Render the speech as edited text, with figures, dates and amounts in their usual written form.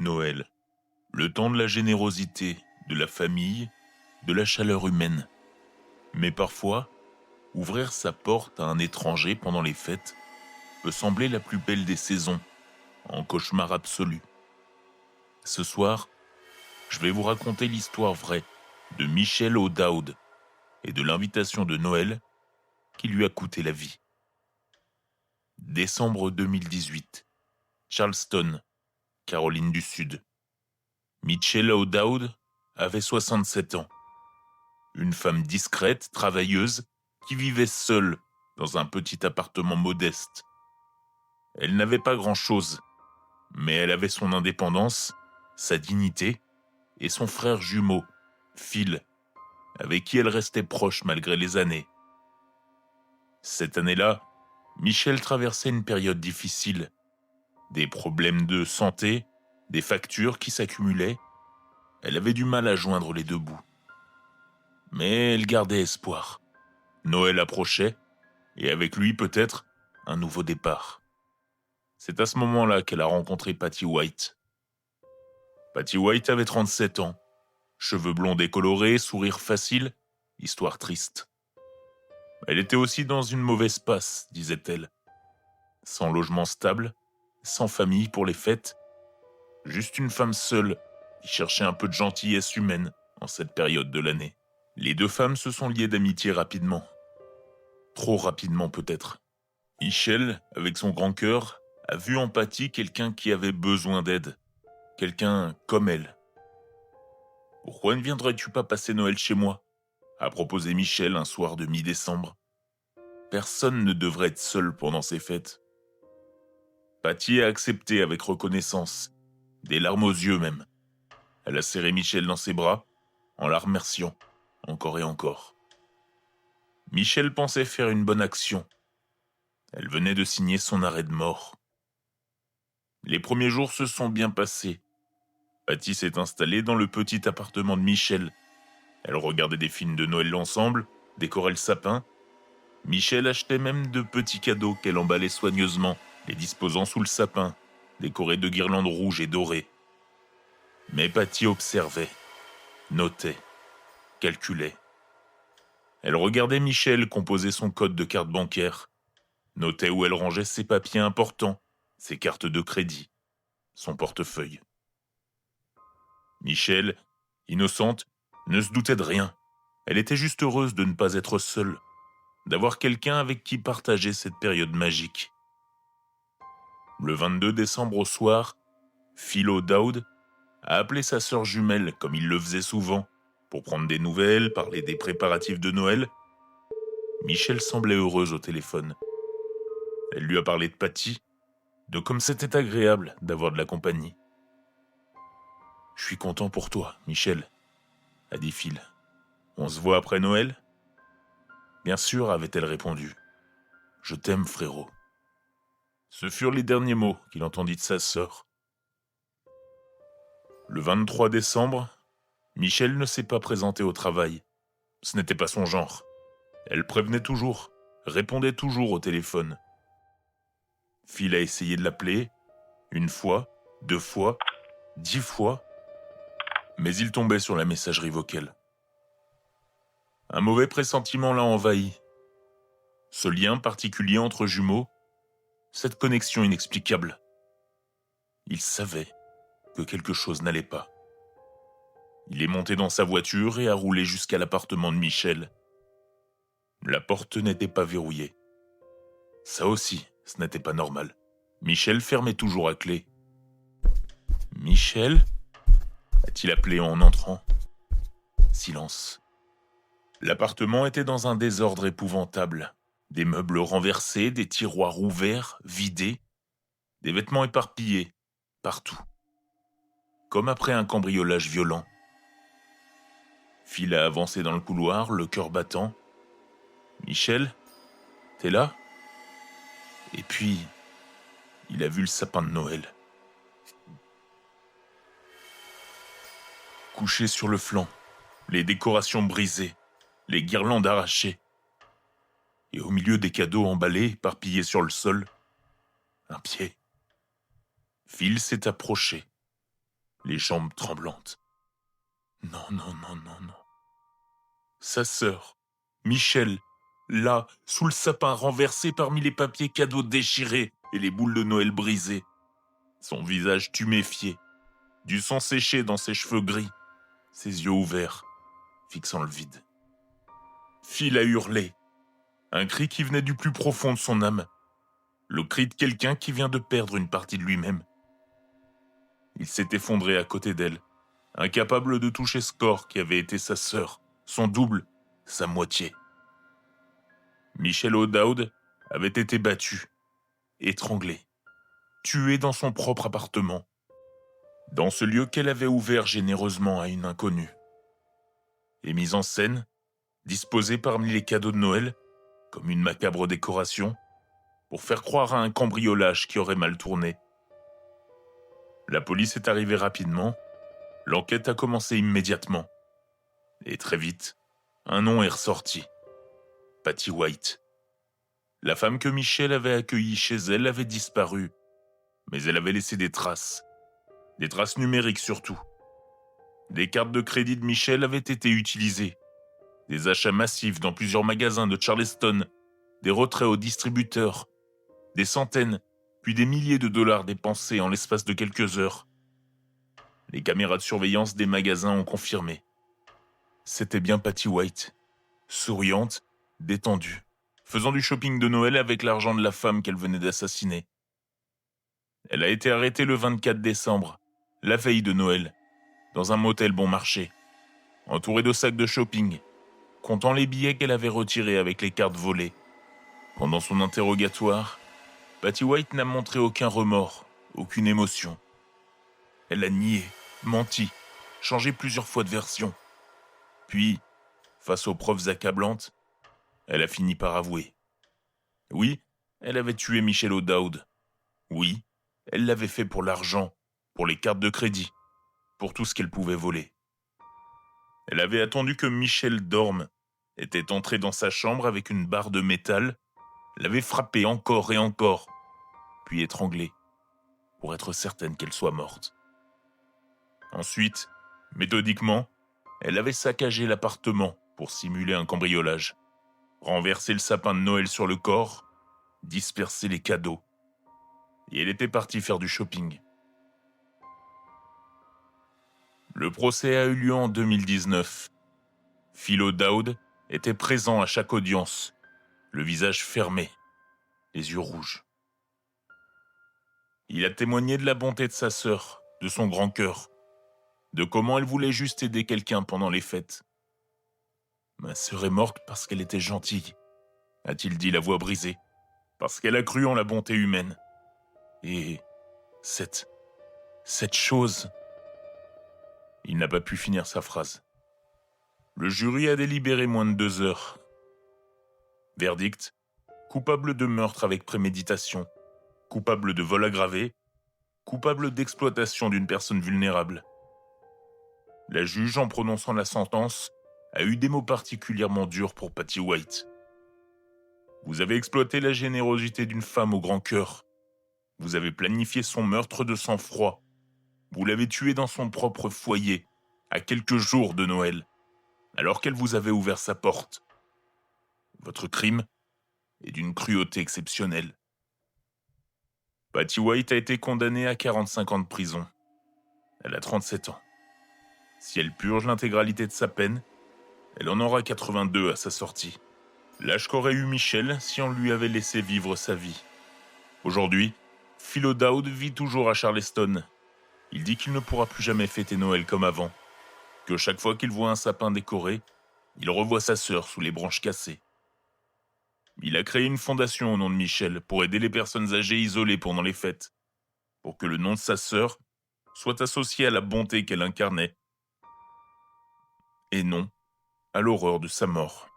Noël. Le temps de la générosité, de la famille, de la chaleur humaine. Mais parfois, ouvrir sa porte à un étranger pendant les fêtes peut sembler la plus belle des saisons, en cauchemar absolu. Ce soir, je vais vous raconter l'histoire vraie de Michel O'Dowd et de l'invitation de Noël qui lui a coûté la vie. Décembre 2018, Charleston, Caroline du Sud. Michel O'Dowd avait 67 ans. Une femme discrète, travailleuse, qui vivait seule dans un petit appartement modeste. Elle n'avait pas grand-chose, mais elle avait son indépendance, sa dignité et son frère jumeau, Phil, avec qui elle restait proche malgré les années. Cette année-là, Michel traversait une période difficile. Des problèmes de santé, des factures qui s'accumulaient. Elle avait du mal à joindre les deux bouts. Mais elle gardait espoir. Noël approchait, et avec lui peut-être un nouveau départ. C'est à ce moment-là qu'elle a rencontré Patty White. Patty White avait 37 ans, cheveux blonds décolorés, sourire facile, histoire triste. Elle était aussi dans une mauvaise passe, disait-elle. Sans logement stable, sans famille pour les fêtes, juste une femme seule qui cherchait un peu de gentillesse humaine en cette période de l'année. Les deux femmes se sont liées d'amitié rapidement. Trop rapidement peut-être. Michel, avec son grand cœur, a vu en Patty quelqu'un qui avait besoin d'aide. Quelqu'un comme elle. « Pourquoi ne viendrais-tu pas passer Noël chez moi ?» a proposé Michel un soir de mi-décembre. Personne ne devrait être seul pendant ces fêtes. Patty a accepté avec reconnaissance, des larmes aux yeux même. Elle a serré Michel dans ses bras, en la remerciant, encore et encore. Michel pensait faire une bonne action. Elle venait de signer son arrêt de mort. Les premiers jours se sont bien passés. Patty s'est installée dans le petit appartement de Michel. Elle regardait des films de Noël ensemble, décorait le sapin. Michel achetait même de petits cadeaux qu'elle emballait soigneusement, les disposant sous le sapin, décorés de guirlandes rouges et dorées. Mais Patty observait, notait, calculait. Elle regardait Michel composer son code de carte bancaire, notait où elle rangeait ses papiers importants, ses cartes de crédit, son portefeuille. Michel, innocente, ne se doutait de rien. Elle était juste heureuse de ne pas être seule, d'avoir quelqu'un avec qui partager cette période magique. Le 22 décembre au soir, Phil O'Dowd a appelé sa sœur jumelle comme il le faisait souvent, pour prendre des nouvelles, parler des préparatifs de Noël. Michel semblait heureuse au téléphone. Elle lui a parlé de Patty, de comme c'était agréable d'avoir de la compagnie. « Je suis content pour toi, Michel », a dit Phil. « On se voit après Noël ?» « Bien sûr », avait-elle répondu. « Je t'aime, frérot. » Ce furent les derniers mots qu'il entendit de sa sœur. Le 23 décembre, Michel ne s'est pas présenté au travail. Ce n'était pas son genre. Elle prévenait toujours, répondait toujours au téléphone. Phil a essayé de l'appeler, 1 fois, 2 fois, 10 fois, mais il tombait sur la messagerie vocale. Un mauvais pressentiment l'a envahi. Ce lien particulier entre jumeaux, cette connexion inexplicable. Il savait que quelque chose n'allait pas. Il est monté dans sa voiture et a roulé jusqu'à l'appartement de Michel. La porte n'était pas verrouillée. Ça aussi, ce n'était pas normal. Michel fermait toujours à clé. « Michel ?» a-t-il appelé en entrant. Silence. L'appartement était dans un désordre épouvantable. Des meubles renversés, des tiroirs ouverts, vidés, des vêtements éparpillés, partout. Comme après un cambriolage violent. Phil a avancé dans le couloir, le cœur battant. « Michel, t'es là ?» Et puis, il a vu le sapin de Noël. Couché sur le flanc, les décorations brisées, les guirlandes arrachées. Et au milieu des cadeaux emballés, éparpillés sur le sol, un pied. Phil s'est approché. les jambes tremblantes. Non, non, non, non, non. Sa sœur, Michel, là, sous le sapin, renversé parmi les papiers cadeaux déchirés et les boules de Noël brisées. Son visage tuméfié, du sang séché dans ses cheveux gris, ses yeux ouverts, fixant le vide. Phil a hurlé, un cri qui venait du plus profond de son âme, le cri de quelqu'un qui vient de perdre une partie de lui-même. Il s'est effondré à côté d'elle, incapable de toucher ce corps qui avait été sa sœur, son double, sa moitié. Michel O'Dowd avait été battu, étranglé, tué dans son propre appartement, dans ce lieu qu'elle avait ouvert généreusement à une inconnue. Et mise en scène, disposée parmi les cadeaux de Noël, comme une macabre décoration, pour faire croire à un cambriolage qui aurait mal tourné. La police est arrivée rapidement, l'enquête a commencé immédiatement. Et très vite, un nom est ressorti. Patty White. La femme que Michel avait accueillie chez elle avait disparu, mais elle avait laissé des traces numériques surtout. Des cartes de crédit de Michel avaient été utilisées, des achats massifs dans plusieurs magasins de Charleston, des retraits aux distributeurs, des centaines, puis des milliers de dollars dépensés en l'espace de quelques heures. Les caméras de surveillance des magasins ont confirmé. C'était bien Patty White, souriante, détendue, faisant du shopping de Noël avec l'argent de la femme qu'elle venait d'assassiner. Elle a été arrêtée le 24 décembre, la veille de Noël, dans un motel bon marché, entourée de sacs de shopping, comptant les billets qu'elle avait retirés avec les cartes volées. Pendant son interrogatoire, Patty White n'a montré aucun remords, aucune émotion. Elle a nié, menti, changé plusieurs fois de version. Puis, face aux preuves accablantes, elle a fini par avouer. Oui, elle avait tué Michel O'Dowd. Oui, elle l'avait fait pour l'argent, pour les cartes de crédit, pour tout ce qu'elle pouvait voler. Elle avait attendu que Michel dorme, était entrée dans sa chambre avec une barre de métal, l'avait frappé encore et encore, puis étranglée, pour être certaine qu'elle soit morte. Ensuite, méthodiquement, elle avait saccagé l'appartement pour simuler un cambriolage, renversé le sapin de Noël sur le corps, dispersé les cadeaux, et elle était partie faire du shopping. Le procès a eu lieu en 2019. Phil O'Dowd était présent à chaque audience, le visage fermé, les yeux rouges. Il a témoigné de la bonté de sa sœur, de son grand cœur, de comment elle voulait juste aider quelqu'un pendant les fêtes. « Ma sœur est morte parce qu'elle était gentille », a-t-il dit la voix brisée, parce qu'elle a cru en la bonté humaine. Et cette chose... Il n'a pas pu finir sa phrase. Le jury a délibéré moins de 2 heures. Verdict : coupable de meurtre avec préméditation, coupable de vol aggravé, coupable d'exploitation d'une personne vulnérable. La juge, en prononçant la sentence, a eu des mots particulièrement durs pour Patty White. Vous avez exploité la générosité d'une femme au grand cœur. Vous avez planifié son meurtre de sang-froid. Vous l'avez tuée dans son propre foyer, à quelques jours de Noël, alors qu'elle vous avait ouvert sa porte. Votre crime est d'une cruauté exceptionnelle. Patty White a été condamnée à 45 ans de prison. Elle a 37 ans. Si elle purge l'intégralité de sa peine, elle en aura 82 à sa sortie. L'âge qu'aurait eu Michel si on lui avait laissé vivre sa vie. Aujourd'hui, Phil O'Dowd vit toujours à Charleston. Il dit qu'il ne pourra plus jamais fêter Noël comme avant, que chaque fois qu'il voit un sapin décoré, il revoit sa sœur sous les branches cassées. Il a créé une fondation au nom de Michel pour aider les personnes âgées isolées pendant les fêtes, pour que le nom de sa sœur soit associé à la bonté qu'elle incarnait, et non à l'horreur de sa mort.